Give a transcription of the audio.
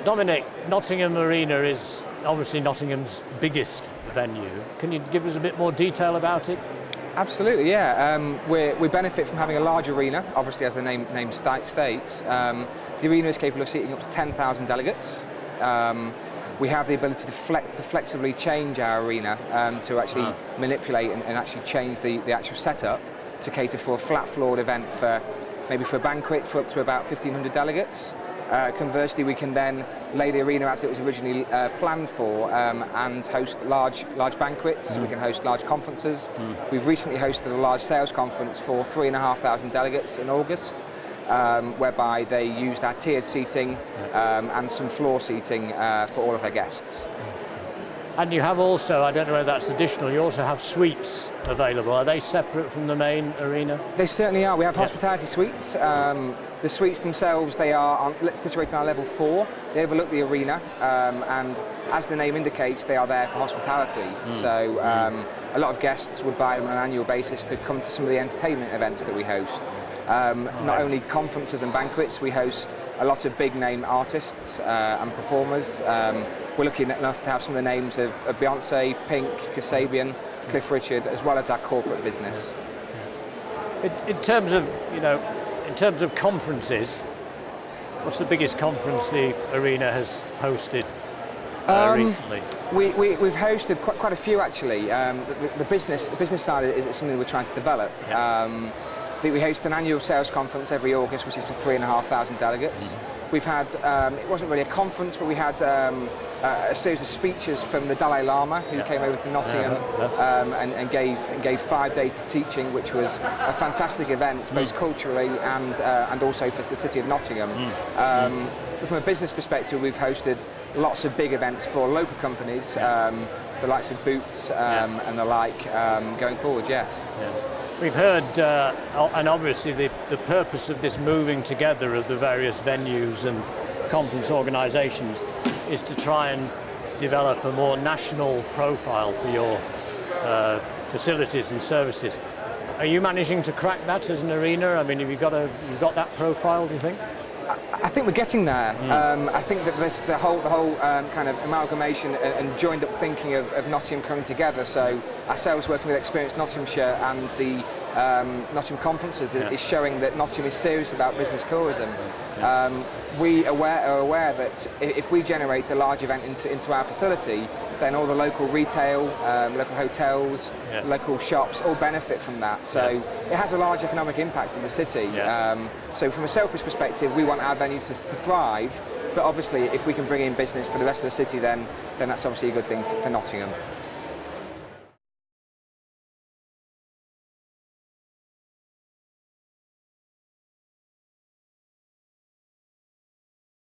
Dominic, Nottingham Arena is obviously Nottingham's biggest venue. Can you give us a bit more detail about it? Absolutely, yeah. We benefit from having a large arena, obviously as the name states. The arena is capable of seating up to 10,000 delegates. We have the ability to flexibly change our arena to actually manipulate and actually change the actual setup to cater for a flat-floored event maybe for a banquet for up to about 1,500 delegates. Conversely, we can then lay the arena as it was originally planned for and host large banquets. We can host large conferences. We've recently hosted a large sales conference for 3,500 delegates in August, whereby they used our tiered seating and some floor seating for all of their guests. And you have also, I don't know whether that's additional, you also have suites available. Are they separate from the main arena? They certainly are. We have hospitality suites. The suites themselves, they are situated on level 4. They overlook the arena, and as the name indicates, they are there for hospitality. So a lot of guests would buy them on an annual basis to come to some of the entertainment events that we host. Not only conferences and banquets, we host a lot of big name artists and performers. We're lucky enough to have some of the names of Beyonce, Pink, Kasabian, Cliff Richard, as well as our corporate business. In terms of conferences, what's the biggest conference the arena has hosted recently? We've hosted quite a few actually. The business side is something we're trying to develop. We host an annual sales conference every August, which is for 3,500 delegates. We've had, it wasn't really a conference, but we had a series of speeches from the Dalai Lama, who came over to Nottingham and gave 5 days of teaching, which was a fantastic event, both culturally and also for the city of Nottingham. But from a business perspective, we've hosted lots of big events for local companies, the likes of Boots and the like, going forward, yes. We've heard, and obviously the purpose of this moving together of the various venues and conference organisations is to try and develop a more national profile for your facilities and services. Are you managing to crack that as an arena? I mean, have you got that profile, do you think? I think we're getting there. I think that the whole kind of amalgamation and joined up thinking of Nottingham coming together. So ourselves working with Experience Nottinghamshire and the Nottingham conferences is showing that Nottingham is serious about business tourism. We are aware that if we generate a large event into our facility, then all the local retail, local hotels, local shops all benefit from that. So it has a large economic impact in the city. So from a selfish perspective, we want our venue to thrive. But obviously, if we can bring in business for the rest of the city, then that's obviously a good thing for Nottingham.